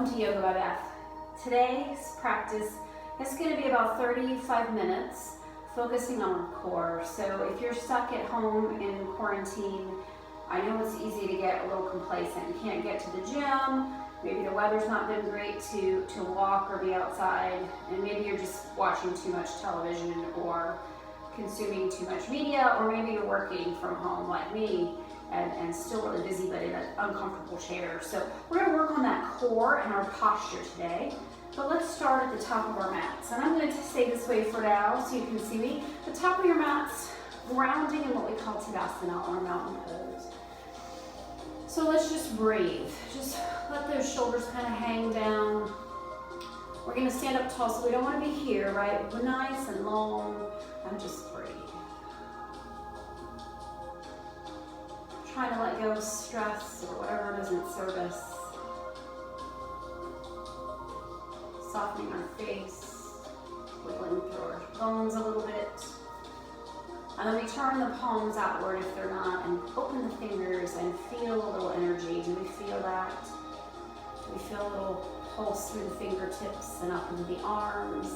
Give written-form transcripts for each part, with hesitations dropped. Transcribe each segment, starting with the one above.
welcome to Yoga by Beth. Today's practice is going to be about 35 minutes focusing on core. So if you're stuck at home in quarantine, I know it's easy to get a little complacent. You can't get to the gym, maybe the weather's not been great to walk or be outside, and maybe you're just watching too much television or consuming too much media, or maybe you're working from home like me and still really busy but in an uncomfortable chair. So we're going to work on that core and our posture today. But let's start at the top of our mats. And I'm going to stay this way for now so you can see me. The top of your mats, grounding in what we call Tadasana, or mountain pose. So let's just breathe. Just let those shoulders kind of hang down. We're going to stand up tall, so we don't want to be here, right? We're nice and long, and just breathe. Trying to let go of stress or whatever doesn't serve us. Softening our face, wiggling through our bones a little bit. And then we turn the palms outward if they're not, and open the fingers and feel a little energy. Do we feel that? Do we feel a little pulse through the fingertips and up into the arms?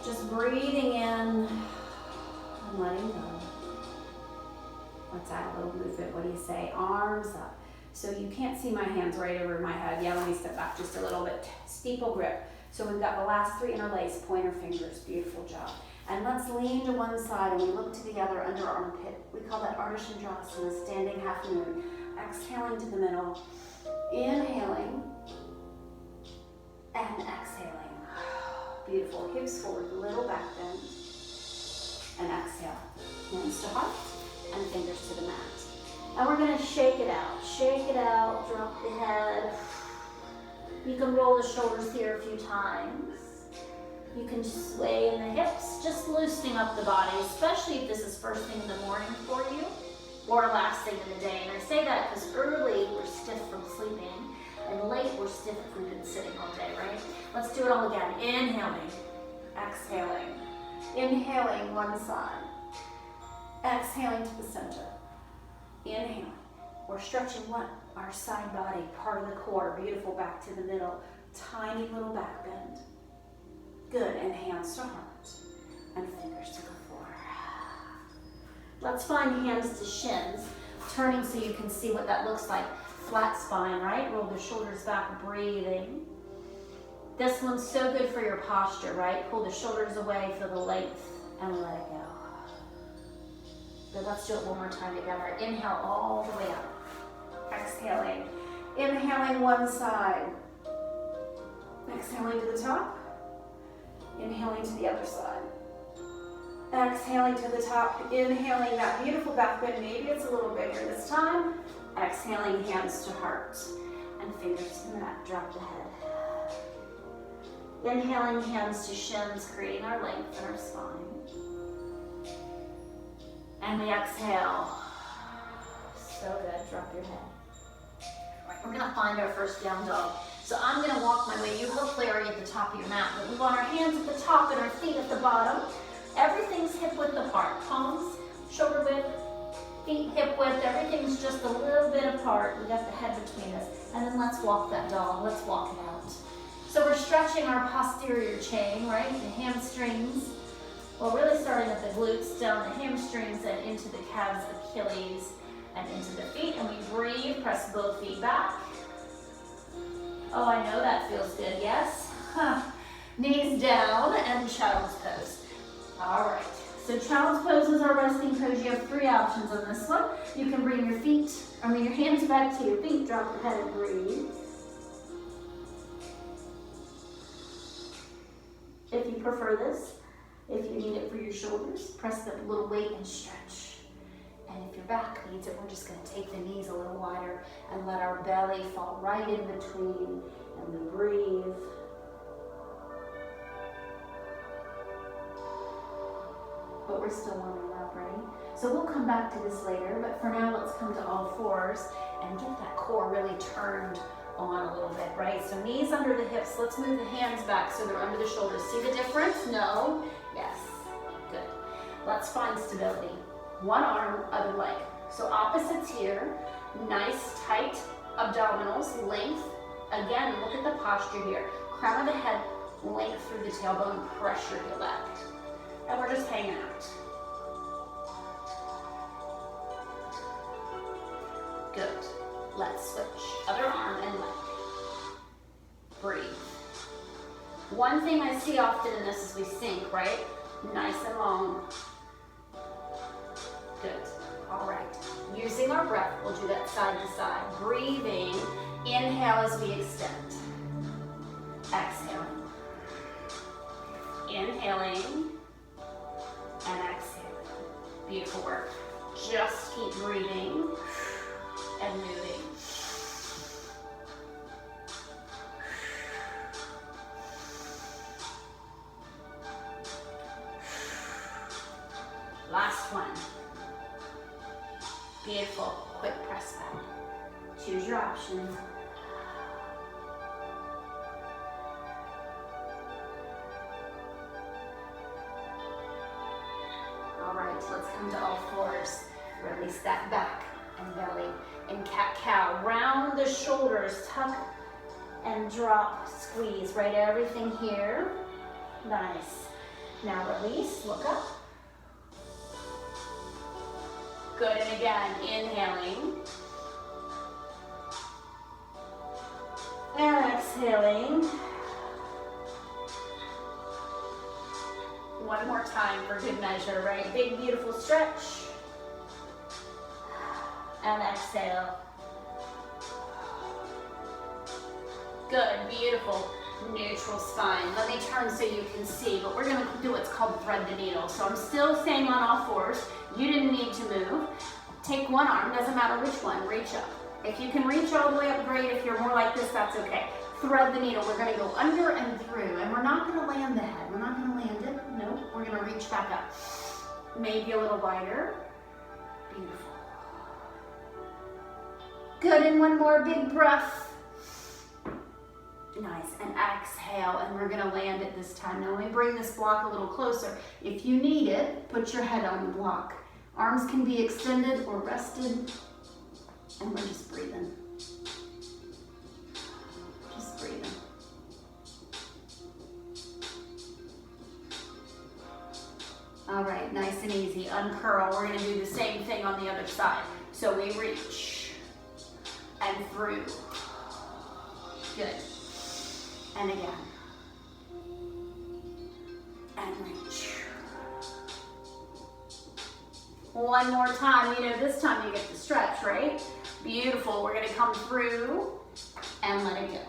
Just breathing in and letting go. Let's add a little movement. What do you say? Arms up. So you can't see my hands right over my head. Yeah, let me step back just a little bit. Steeple grip. So we've got the last three interlaced pointer fingers. Beautiful job. And let's lean to one side and we look to the other under armpit. We call that Ardha Chandrasana, standing half moon. Exhaling to the middle. Inhaling. And exhaling. Beautiful. Hips forward, little back bend. And exhale. Hands to heart. And fingers to the mat. And we're going to shake it out, drop the head. You can roll the shoulders here a few times. You can sway in the hips, just loosening up the body, especially if this is first thing in the morning for you, or last thing in the day. And I say that because early we're stiff from sleeping, and late we're stiff if we've been sitting all day, right? Let's do it all again. Inhaling, exhaling. Inhaling one side. Exhaling to the center. Inhaling. We're stretching what? Our side body, part of the core. Beautiful, back to the middle. Tiny little back bend. Good, and hands to heart. And fingers to the floor. Let's find hands to shins. Turning so you can see what that looks like. Flat spine, right? Roll the shoulders back, breathing. This one's so good for your posture, right? Pull the shoulders away, feel the length, and let it go. Good, let's do it one more time together. Inhale all the way up. Exhaling. Inhaling one side. Exhaling to the top. Inhaling to the other side. Exhaling to the top. Inhaling that beautiful back bend. Maybe it's a little bigger this time. Exhaling, hands to heart. And fingers to the mat. Drop the head. Inhaling, hands to shins, creating our length in our spine. And we exhale. So good. Drop your head. All right, we're going to find our first down dog. So I'm going to walk my way. You hopefully are at the top of your mat, but we want our hands at the top and our feet at the bottom. Everything's hip width apart. Palms, shoulder width, feet hip width. Everything's just a little bit apart. We got the head between us. And then let's walk that dog. Let's walk it out. So we're stretching our posterior chain, right? The hamstrings. Well, really starting at the glutes, down the hamstrings, and into the calves, Achilles, and into the feet. And we breathe, press both feet back. Oh, I know that feels good, yes? Knees down, and child's pose. All right, so child's pose is our resting pose. You have three options on this one. You can bring your your hands back to your feet, drop your head and breathe. If you prefer this, if you need it for your shoulders, press up a little weight and stretch. And if your back needs it, we're just going to take the knees a little wider and let our belly fall right in between, and we breathe. But we're still warming up, right? So we'll come back to this later, but for now, let's come to all fours and get that core really turned on a little bit, right? So knees under the hips. Let's move the hands back so they're under the shoulders. See the difference? No? Yes. Good. Let's find stability. One arm, other leg. So opposites here. Nice, tight abdominals, length. Again, look at the posture here. Crown of the head, length through the tailbone, pressure heel back. And we're just hanging out. Good. Let's switch. Other arm and leg. Breathe. One thing I see often in this is we sink, right? Nice and long. Good. All right. Using our breath, we'll do that side to side. Breathing. Inhale as we extend. Exhaling. Inhaling and exhaling. Beautiful work. Just keep breathing and moving. Last one. Beautiful. Quick press back. Choose your option. All right, let's come to all fours. Release that back and belly. And cat-cow. Round the shoulders, tuck and drop, squeeze. Right, everything here. Nice. Now release, look up. Good, and again, inhaling. And exhaling. One more time for good measure, right? Big, beautiful stretch. And exhale. Good, beautiful. Neutral spine. Let me turn so you can see, but we're gonna do what's called thread the needle. So I'm still staying on all fours. You didn't need to move. Take one arm, doesn't matter which one, reach up. If you can reach all the way up, great. If you're more like this, that's okay. Thread the needle. We're gonna go under and through, and we're not gonna land the head. We're not gonna land it. Nope, we're gonna reach back up. Maybe a little wider. Beautiful. Good, and one more big breath. Nice, and exhale, and we're gonna land it this time. Now let me bring this block a little closer. If you need it, put your head on the block. Arms can be extended or rested, and we're just breathing. Just breathing. All right, nice and easy, uncurl. We're gonna do the same thing on the other side. So we reach and through. Good. And again. And reach. One more time. You know, this time you get the stretch, right? Beautiful. We're going to come through and let it go.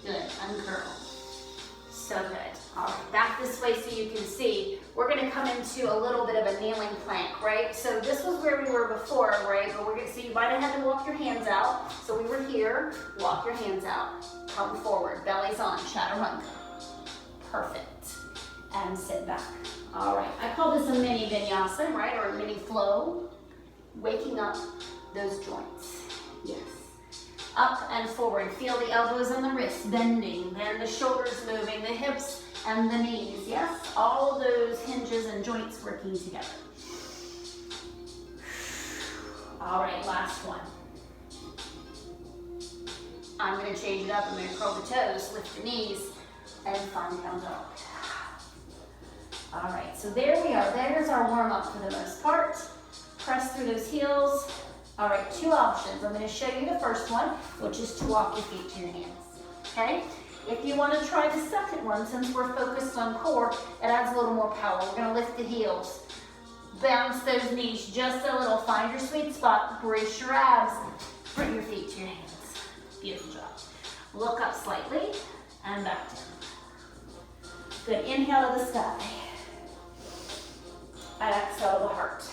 Good. Uncurl. So good. All right, back this way so you can see. We're gonna come into a little bit of a kneeling plank, right? So this was where we were before, right? But we're gonna see, you might have had to walk your hands out. So we were here, walk your hands out. Come forward, belly's on, chaturanga. Perfect. And sit back. All right, I call this a mini vinyasa, right? Or a mini flow. Waking up those joints. Yes. Up and forward. Feel the elbows and the wrists bending, then the shoulders moving, the hips and the knees. Yes, all of those hinges and joints working together. All right, last one. I'm going to change it up. I'm going to curl the toes, lift the knees, and find down dog. All right, so there we are. There's our warm up for the most part. Press through those heels. All right, two options. I'm going to show you the first one, which is to walk your feet to your hands, okay? If you want to try the second one, since we're focused on core, it adds a little more power. We're going to lift the heels, bounce those knees just a little, find your sweet spot, brace your abs, bring your feet to your hands. Beautiful job. Look up slightly and back down. Good, inhale to the sky. And exhale to the heart.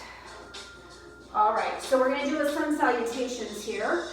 All right, so we're gonna do a sun salutations here,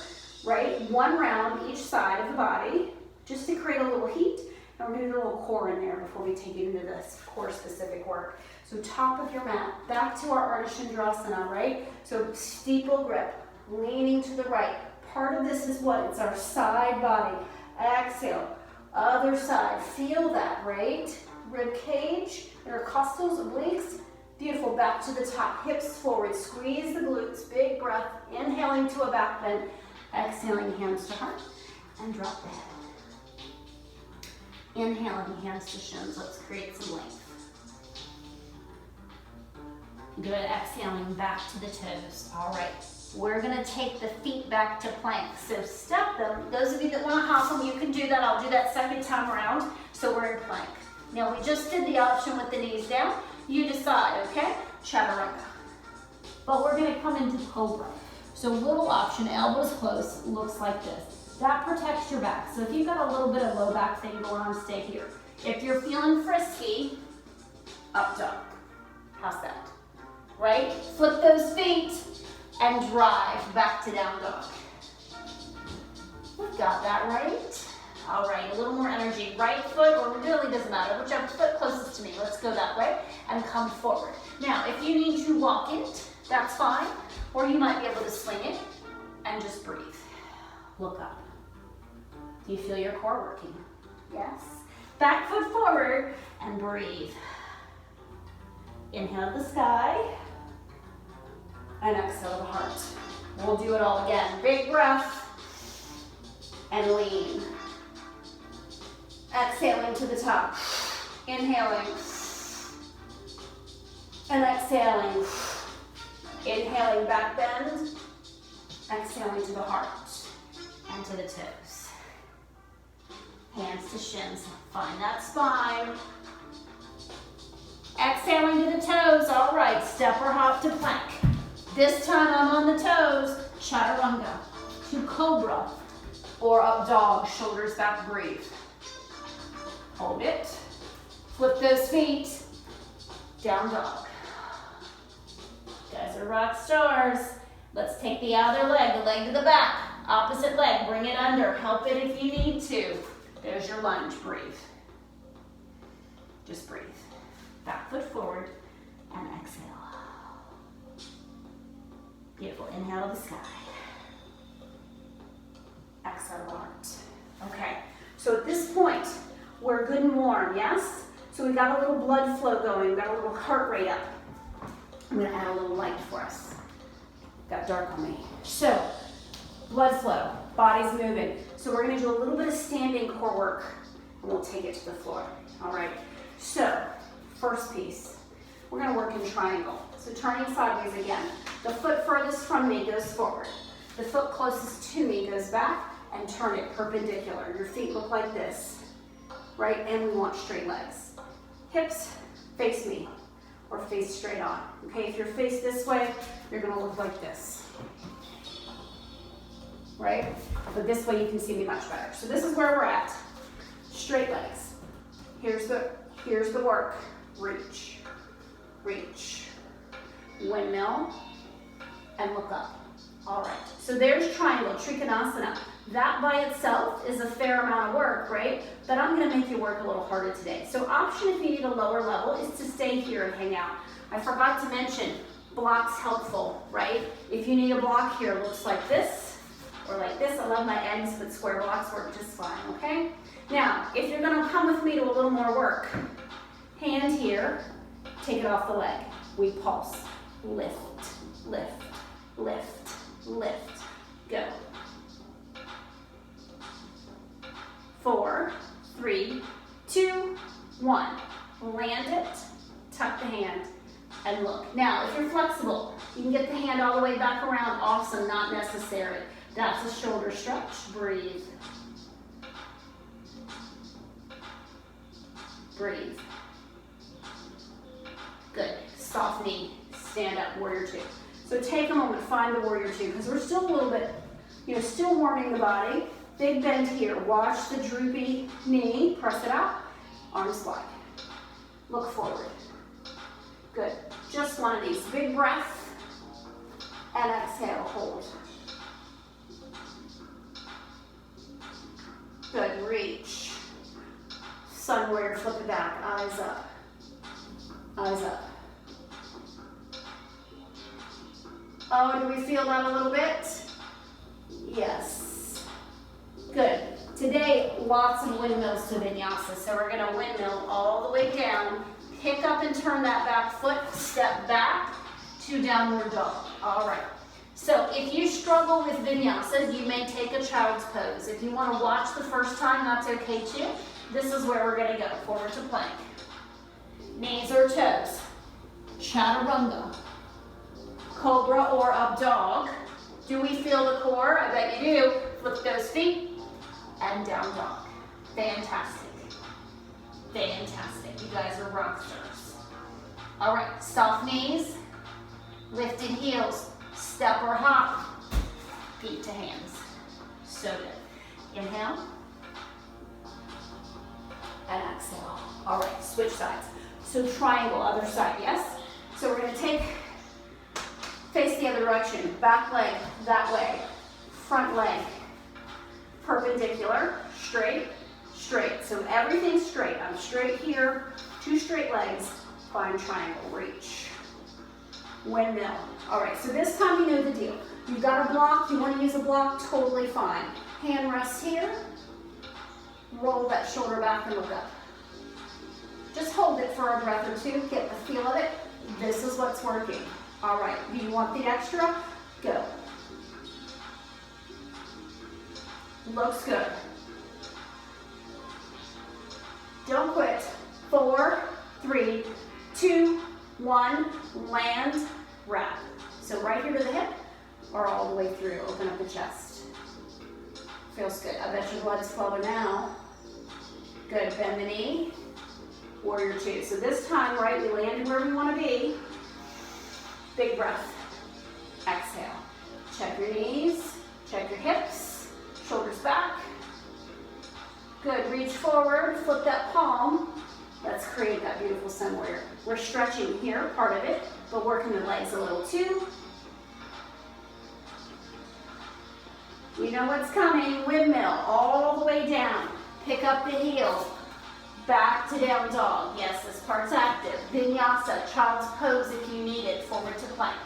right? One round each side of the body, just to create a little heat. And we're gonna do a little core in there before we take it into this core specific work. So top of your mat, back to our Ardha Chandrasana, right? So steeple grip, leaning to the right. Part of this is what? It's our side body. Exhale, Other side, feel that, right? Rib cage, intercostals, obliques. Beautiful, back to the top, hips forward, squeeze the glutes, big breath, inhaling to a back bend, exhaling hands to heart, and drop the head. Inhaling hands to shins, let's create some length. Good, exhaling back to the toes. All right, we're gonna take the feet back to plank. So step them. Those of you that wanna hop them, you can do that. I'll do that second time around. So we're in plank. Now we just did the option with the knees down. You decide, okay? Chaturanga. But we're gonna come into cobra. So little option, elbows close, looks like this. That protects your back. So if you've got a little bit of low back thing going on, stay here. If you're feeling frisky, up dog. How's that? Right? Flip those feet and drive back to down dog. We got that right. All right, a little more energy. Right foot, or it really doesn't matter, whichever foot closest to me. Let's go that way and come forward. Now, if you need to walk it, that's fine. Or you might be able to swing it and just breathe. Look up. Do you feel your core working? Yes. Back foot forward and breathe. Inhale to the sky and exhale to the heart. We'll do it all again. Big breath and lean. Exhaling to the top. Inhaling and exhaling. Inhaling, back bend. Exhaling to the heart and to the toes. Hands to shins. Find that spine. Exhaling to the toes. All right, step or hop to plank. This time I'm on the toes. Chaturanga to cobra or up dog. Shoulders back, breathe. Hold it. Flip those feet. Down dog. You guys are rock stars. Let's take the other leg, the leg to the back. Opposite leg, bring it under. Help it if you need to. There's your lunge, breathe. Just breathe. Back foot forward and exhale. Beautiful, inhale to the sky. Exhale to heart. Okay, so at this point, we're good and warm, yes? So we got a little blood flow going, we got a little heart rate up. I'm gonna add a little light for us. Got dark on me. So, blood flow, body's moving. So we're gonna do a little bit of standing core work and we'll take it to the floor, all right? So, first piece, we're gonna work in triangle. So turning sideways again. The foot furthest from me goes forward. The foot closest to me goes back and turn it perpendicular. Your feet look like this, right? And we want straight legs. Hips face me or face straight on. Okay, if you're faced this way, you're gonna look like this, right? But this way you can see me much better. So this is where we're at. Straight legs. Here's the work. Reach, reach, windmill, and look up. All right, so there's triangle, Trikonasana. That by itself is a fair amount of work, right? But I'm gonna make you work a little harder today. So option if you need a lower level is to stay here and hang out. I forgot to mention, blocks helpful, right? If you need a block here, it looks like this or like this. I love my eggs, but square blocks work just fine, okay? Now, if you're gonna come with me to a little more work, hand here, take it off the leg. We pulse, lift, lift, lift, lift, go. 4, 3, 2, 1. Land it, tuck the hand, and look. Now, if you're flexible, you can get the hand all the way back around. Awesome, not necessary. That's a shoulder stretch. Breathe. Breathe. Good. Soft knee. Stand up, warrior two. So take a moment, find the warrior two, because we're still a little bit, still warming the body. Big bend here. Watch the droopy knee. Press it out. Arms wide. Look forward. Good. Just one of these. Big breath. And exhale. Hold. Good. Reach. Sun warrior. Flip it back. Eyes up. Eyes up. Oh, do we feel that a little bit? Yes. Good. Today, lots of windmills to vinyasa. So we're gonna windmill all the way down, pick up and turn that back foot, step back to downward dog. All right. So if you struggle with vinyasa, you may take a child's pose. If you wanna watch the first time, that's okay too. This is where we're gonna go, forward to plank. Knees or toes. Chaturanga. Cobra or up dog. Do we feel the core? I bet you do. Flip those feet and down dog. Fantastic. Fantastic. You guys are rock stars. All right, soft knees, lifted heels, step or hop, feet to hands. So good. Inhale and exhale. All right, switch sides. So triangle, other side, yes? So we're gonna face the other direction. Back leg that way, front leg perpendicular, straight, straight. So everything's straight. I'm straight here, two straight legs, find triangle, reach. Windmill. All right, so this time you know the deal. You've got a block, you want to use a block, totally fine. Hand rests here, roll that shoulder back and look up. Just hold it for a breath or two, get the feel of it. This is what's working. All right, do you want the extra? Go. Looks good. Don't quit. 4, 3, 2, 1, land, wrap. So right here to the hip or all the way through, open up the chest. Feels good. I bet your blood's flowing now. Good, bend the knee, warrior two. So this time, right, you landed where we want to be. Big breath. Exhale. Check your knees, check your hips, shoulders back. Good, reach forward, flip that palm. Let's create that beautiful sun warrior. We're stretching here, part of it, but working the legs a little too. You know what's coming, windmill, all the way down. Pick up the heel, back to down dog. Yes, this part's active. Vinyasa, child's pose if you need it, forward to plank.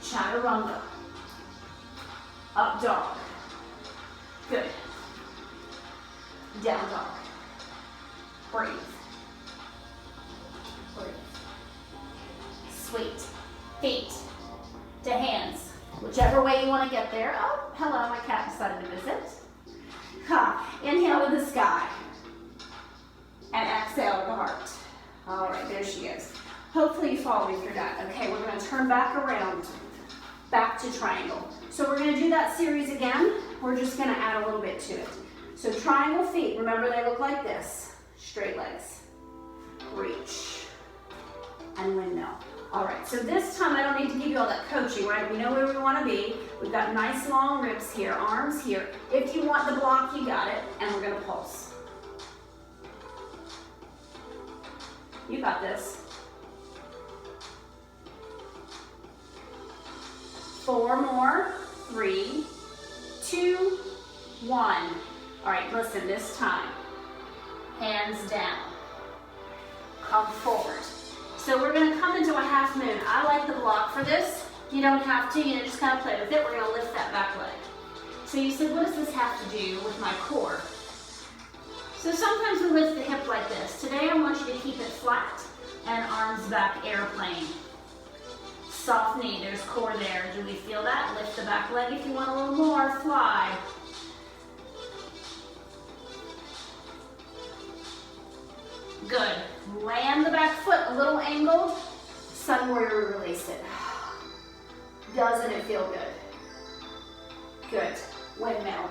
Chaturanga, up dog. Good. Down dog. Breathe. Breathe. Sweet. Feet to hands. Whichever way you want to get there. Oh, hello, my cat decided to visit. Inhale to the sky. And exhale to the heart. All right, there she goes. Hopefully you follow me through that. Okay, we're going to turn back around. Back to triangle. So we're going to do that series again. We're just going to add a little bit to it. So triangle feet, remember they look like this. Straight legs. Reach. And windmill. All right, so this time I don't need to give you all that coaching, right? We know where we want to be. We've got nice long ribs here, arms here. If you want the block, you got it. And we're going to pulse. You got this. 4 more. 3, 2, 1. All right, listen, this time. Hands down. Come forward. So we're going to come into a half moon. I like the block for this. You don't have to, just kind of play with it. We're going to lift that back leg. So you said, what does this have to do with my core? So sometimes we lift the hip like this. Today I want you to keep it flat and arms back, airplane. Soft knee, there's core there. Do we feel that? Lift the back leg if you want a little more, fly. Good. Land the back foot a little angled. Sun warrior, release it. Doesn't it feel good? Good. Windmill.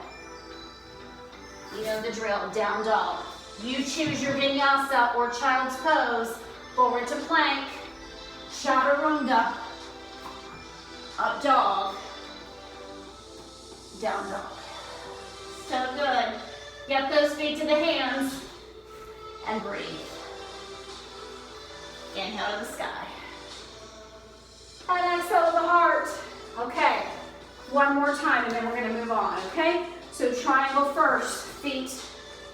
You know the drill. Down dog. You choose your vinyasa or child's pose. Forward to plank. Chaturanga. Up dog. Down dog. So good. Get those feet to the hands. And breathe. Inhale to the sky. And exhale to the heart. Okay. One more time and then we're going to move on, okay? So triangle first. Feet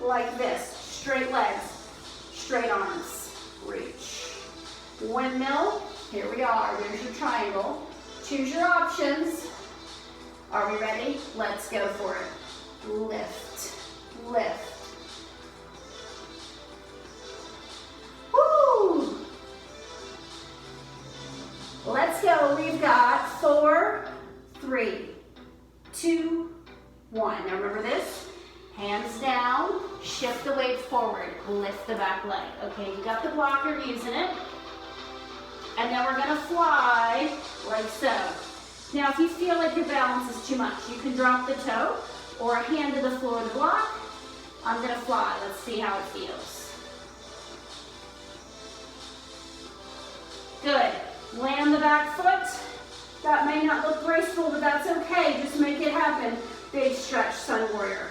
like this. Straight legs. Straight arms. Reach. Windmill. Here we are. There's your triangle. Choose your options. Are we ready? Let's go for it. Lift. lift. Woo! Let's go. We've got 4, 3, 2, 1. Now remember this, hands down, shift the weight forward, lift the back leg. Okay, you got the blocker, using it. And then we're gonna fly like so. Now if you feel like your balance is too much, you can drop the toe or a hand to the floor to block. I'm gonna fly, let's see how it feels. Good, land the back foot. That may not look graceful, but that's okay, just make it happen. Big stretch, Sun Warrior.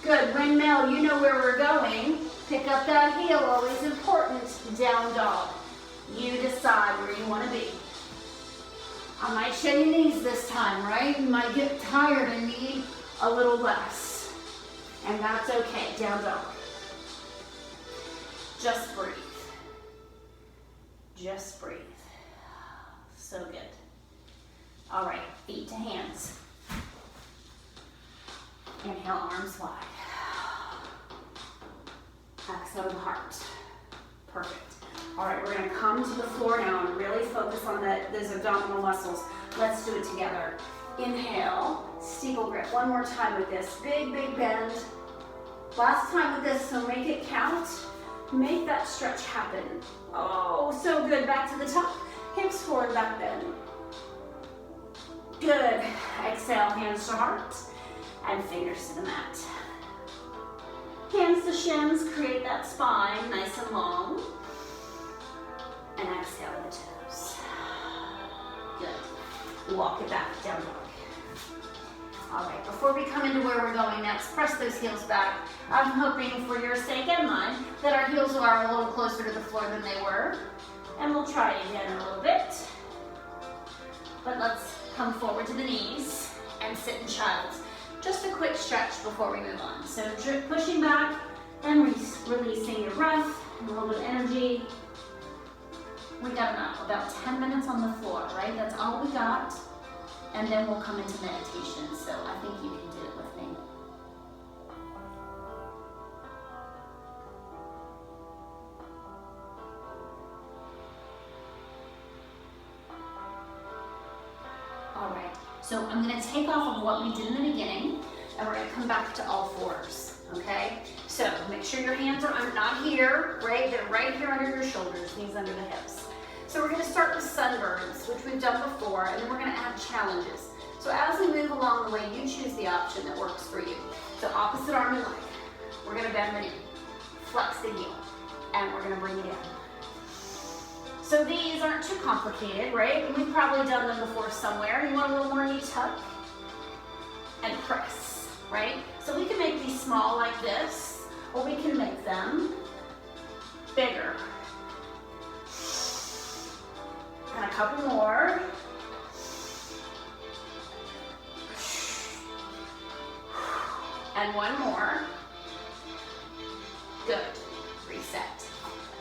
Good, windmill, you know where we're going. Pick up that heel, always important. Down dog. You decide where you want to be. I might show you knees this time, right? You might get tired and need a little less. And that's okay, down dog. Just breathe. Just breathe. So good. All right, feet to hands. Inhale, arms wide. Exhale to the heart. Perfect. All right, we're gonna come to the floor now and really focus on those abdominal muscles. Let's do it together. Inhale, steeple grip. One more time with this. Big, big bend. Last time with this, so make it count. Make that stretch happen. Oh, so good. Back to the top. Hips forward, back bend. Good. Exhale, hands to heart and fingers to the mat. Hands to shins, create that spine nice and long. And exhale to the toes. Good. Walk it back, down dog. All right, before we come into where we're going next, press those heels back. I'm hoping for your sake and mine that our heels are a little closer to the floor than they were. And we'll try it again in a little bit. But let's come forward to the knees and sit in child's. Just a quick stretch before we move on. So pushing back and releasing your breath, and a little bit of energy. We got about 10 minutes on the floor, right? That's all we got. And then we'll come into meditation. So I think you can do it with me. All right. So I'm going to take off of what we did in the beginning, and we're going to come back to all fours, okay? So make sure your hands are not here, right? They're right here under your shoulders, knees under the hips. So we're going to start with sunburns, which we've done before, and then we're going to add challenges. So as we move along the way, you choose the option that works for you. So opposite arm and leg. We're going to bend the knee, flex the heel, and we're going to bring it in. So these aren't too complicated, right? We've probably done them before somewhere. You want a little more knee tuck and press, right? So we can make these small like this, or we can make them bigger. And a couple more. And one more. Good. Reset.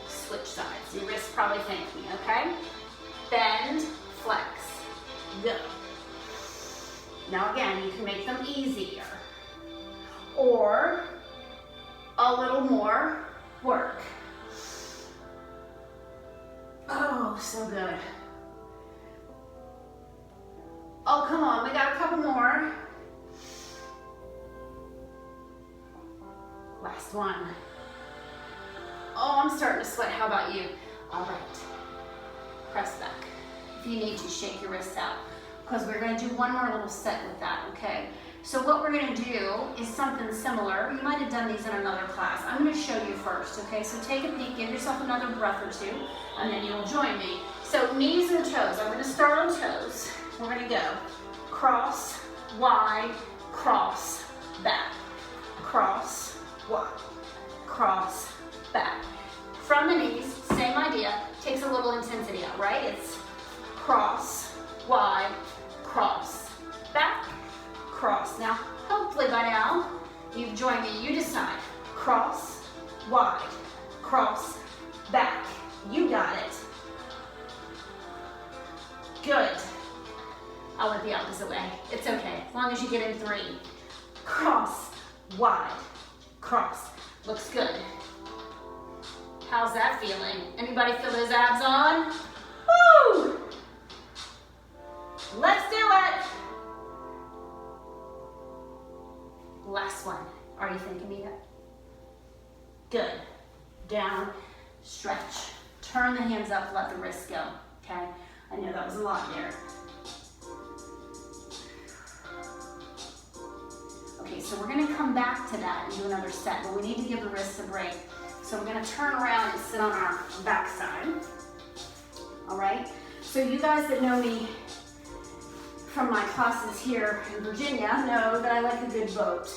Switch sides. Your wrists probably thank me, okay? Bend, flex, go. Now again, you can make them easier or a little more work. Oh, so good. Oh, come on, we got a couple more. Last one. Oh, I'm starting to sweat. How about you? All right. Press back. If you need to, shake your wrists out, because we're going to do one more little set with that, okay? So what we're going to do is something similar. You might have done these in another class. I'm going to show you first, okay? So take a peek, give yourself another breath or two, and then you'll join me. So knees and toes. I'm going to start on toes. We're going to go cross, wide, cross, back, cross, wide, cross, back. From the knees, same idea, takes a little intensity out, right? It's cross, wide, cross, back, cross. Now, hopefully by now, you've joined me. You decide. Cross, wide, cross, back. You got it. Good. I went the opposite way. It's okay, as long as you get in 3. Cross, wide, cross. Looks good. How's that feeling? Anybody feel those abs on? Woo! Let's do it. Last one. Are you thinking me yet? Good. Down, stretch. Turn the hands up, let the wrists go, okay? I know that was a lot there. Okay, so we're gonna come back to that and do another set, but we need to give the wrists a break. So we're gonna turn around and sit on our back side, all right? So you guys that know me from my classes here in Virginia know that I like a good boat.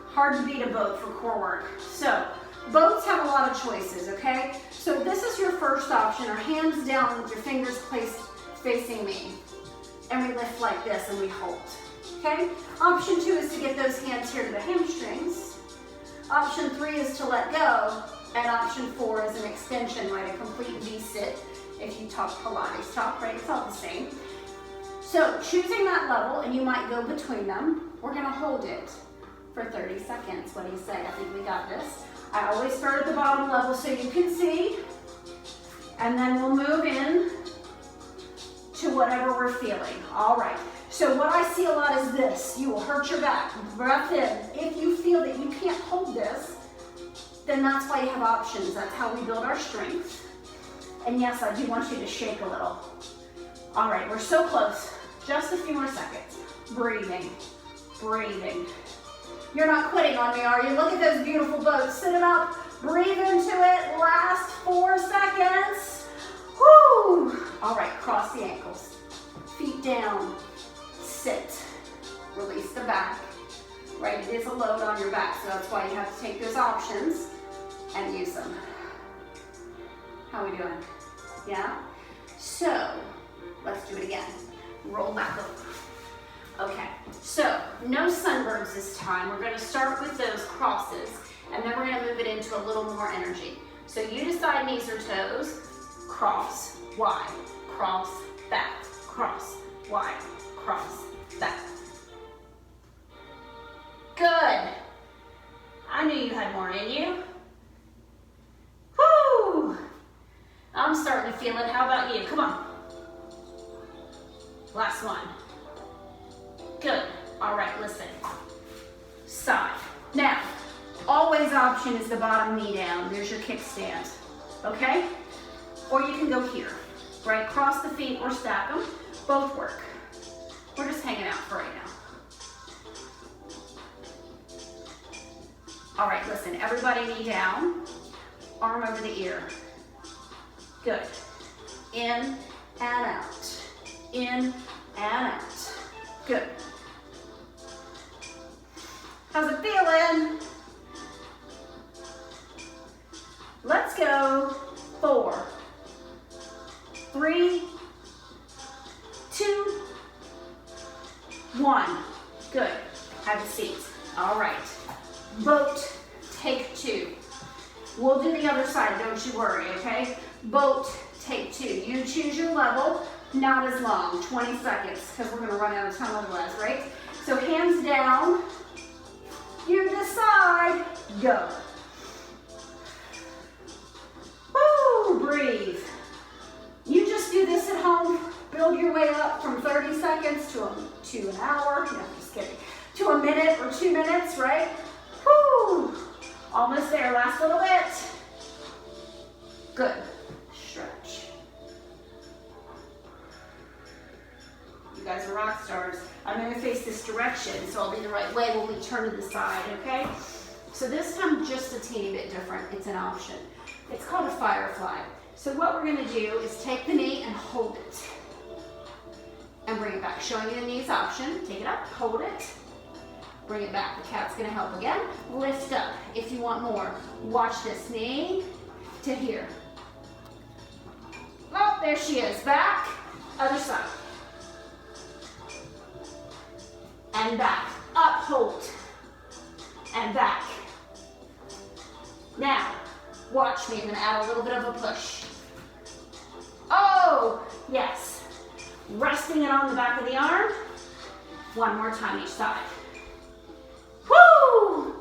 Hard to beat a boat for core work. So boats have a lot of choices, okay? So this is your first option, or hands down with your fingers placed facing me. And we lift like this and we hold, okay? Option 2 is to get those hands here to the hamstrings. Option 3 is to let go. And option 4 is an extension, right? A complete V-sit if you talk Pilates talk, right? It's all the same. So choosing that level, and you might go between them, we're gonna hold it for 30 seconds. What do you say? I think we got this. I always start at the bottom level so you can see, and then we'll move in to whatever we're feeling. All right, so what I see a lot is this. You will hurt your back. Breath in. If you feel that you can't hold this, then that's why you have options. That's how we build our strength. And yes, I do want you to shake a little. All right, we're so close. Just a few more seconds. Breathing, breathing. You're not quitting on me, are you? Look at those beautiful boats. Sit them up, breathe into it. Last 4 seconds. Woo! All right, cross the ankles. Feet down, sit. Release the back, right? It is a load on your back, so that's why you have to take those options and use them. How are we doing? Yeah? So, let's do it again. Roll back over. Okay, so no sunbirds this time. We're gonna start with those crosses, and then we're gonna move it into a little more energy. So you decide knees or toes, cross, wide, cross, back, cross, wide, cross, back. Good. I knew you had more in you. Woo! I'm starting to feel it. How about you? Come on. Last one. Good. All right, listen. Side. Now, always option is the bottom knee down. There's your kickstand. Okay? Or you can go here. Right? Cross the feet or stack them. Both work. We're just hanging out for right now. All right, listen. Everybody knee down. Arm over the ear. Good. In and out. In and out. Good. How's it feeling? Let's go. 4, 3, 2, 1. Good. Have a seat. All right. Boat, take 2. We'll do the other side, don't you worry, okay? Boat, take 2. You choose your level, not as long, 20 seconds, because we're gonna run out of time otherwise, right? So hands down, you decide, go. Woo, breathe. You just do this at home, build your way up from 30 seconds to an hour, no, just kidding, to a minute or 2 minutes, right? Woo, almost there, last little bit. Good, stretch. You guys are rock stars. I'm gonna face this direction, so I'll be the right way when we turn to the side, okay? So this time, just a teeny bit different. It's an option. It's called a firefly. So what we're gonna do is take the knee and hold it. And bring it back. Showing you the knees option. Take it up, hold it. Bring it back. The cat's gonna help again. Lift up if you want more. Watch this, knee to here. Oh, there she is. Back, other side. And back, up, hold, and back. Now, watch me, I'm gonna add a little bit of a push. Oh, yes. Resting it on the back of the arm. One more time each side. Woo!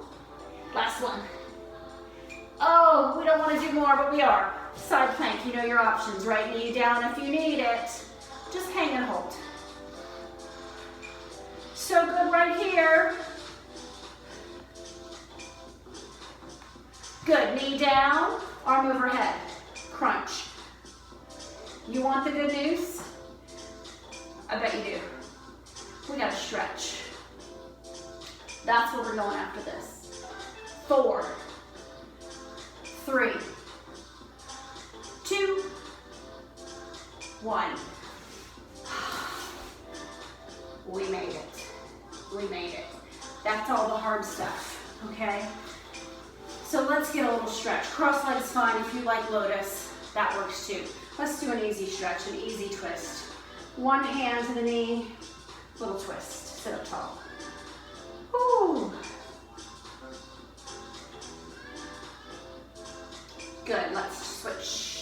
Last one. Oh, we don't want to do more, but we are. Side plank, you know your options. Right knee down if you need it. Just hang and hold. So good right here. Good, knee down, arm overhead, crunch. You want the good news? I bet you do. We gotta stretch. That's what we're going after this. 4, 3, 2, 1. We made it. We made it. That's all the hard stuff, okay? So let's get a little stretch. Cross legs fine. If you like lotus, that works too. Let's do an easy stretch, an easy twist. One hand to the knee, little twist. Sit up tall. Woo. Good, let's switch.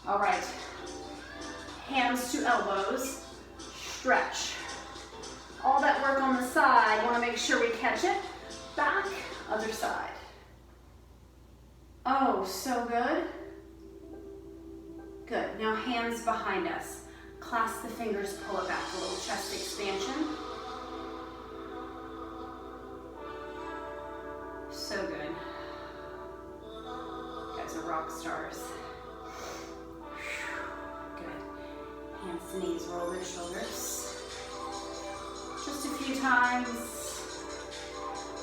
All right. Hands to elbows, stretch. All that work on the side, want to make sure we catch it. Back, other side. Oh, so good. Good, now hands behind us. Clasp the fingers, pull it back, a little chest expansion. So good. You guys are rock stars. Hands to knees, roll their shoulders. Just a few times.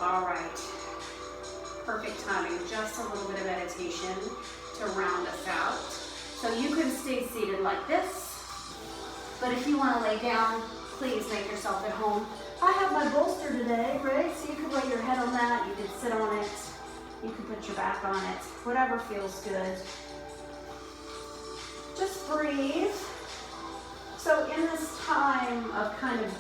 All right. Perfect timing. Just a little bit of meditation to round us out. So you can stay seated like this, but if you want to lay down, please make yourself at home. I have my bolster today, right? So you can lay your head on that, you can sit on it, you can put your back on it, whatever feels good. Just breathe. So in this time of kind of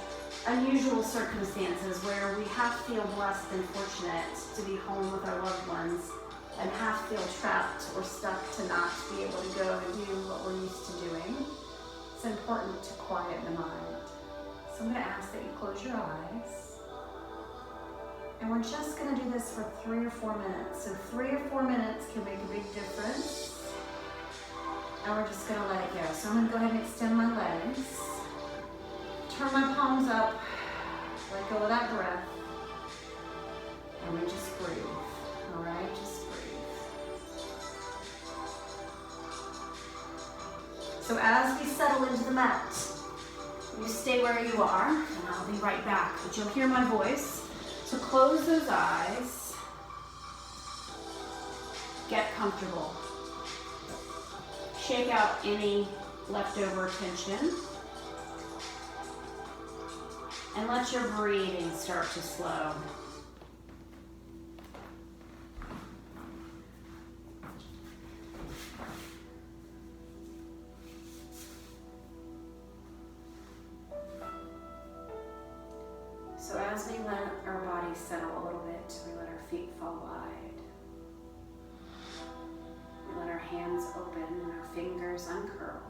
unusual circumstances where we half feel blessed and fortunate to be home with our loved ones and half feel trapped or stuck to not be able to go and do what we're used to doing, it's important to quiet the mind. So I'm going to ask that you close your eyes. And we're just going to do this for 3 or 4 minutes. So 3 or 4 minutes can make a big difference. And we're just gonna let it go. So I'm gonna go ahead and extend my legs. Turn my palms up. Let go of that breath. And we just breathe. All right, just breathe. So as we settle into the mat, you stay where you are, and I'll be right back. But you'll hear my voice. So close those eyes. Get comfortable. Shake out any leftover tension. And let your breathing start to slow. So as we let our bodies settle a little bit, we let our feet fall wide. We let our hands open and our fingers uncurl.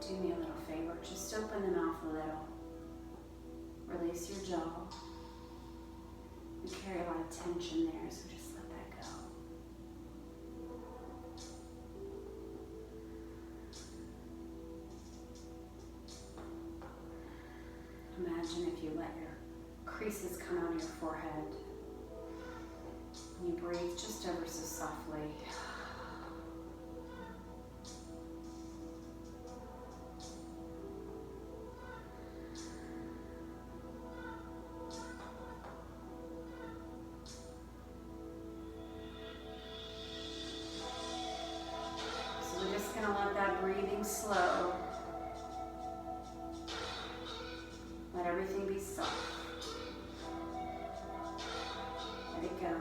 Do me a little favor, just open the mouth a little. Release your jaw. We carry a lot of tension there, so just let that go. Imagine if you let your creases come out of your forehead. And you breathe just ever so softly. So we're just going to let that breathing slow. Let everything be soft. Let it go.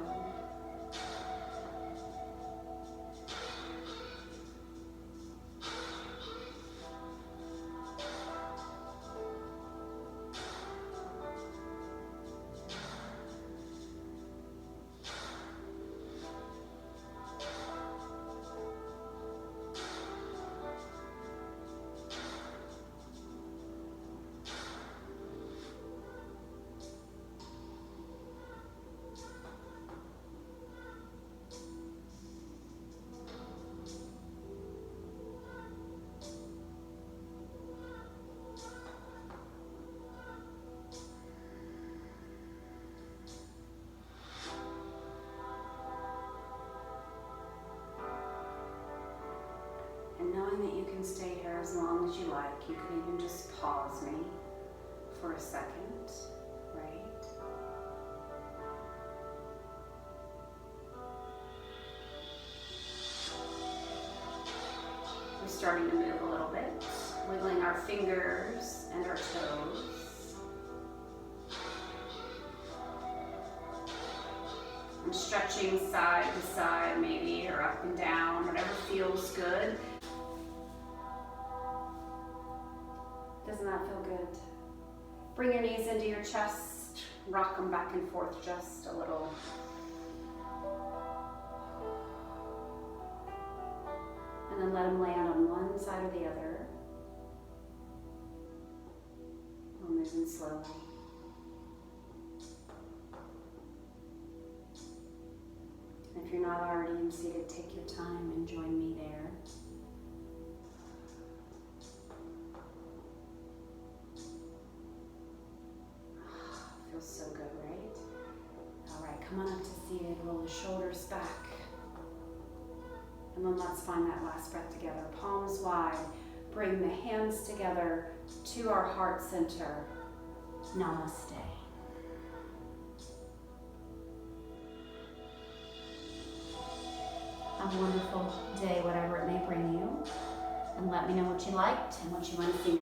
stay here as long as you like. You can even just pause me for a second, right? We're starting to move a little bit, wiggling our fingers and our toes. And stretching side to side maybe, or up and down, whatever feels good. Doesn't that feel good? Bring your knees into your chest, rock them back and forth just a little. And then let them land on one side or the other. We're moving slowly. If you're not already seated, take your time and join me there. Feels so good, right? All right, come on up to seated. Roll the shoulders back. And then let's find that last breath together. Palms wide. Bring the hands together to our heart center. Namaste. Have a wonderful day, whatever it may bring you. And let me know what you liked and what you want to see.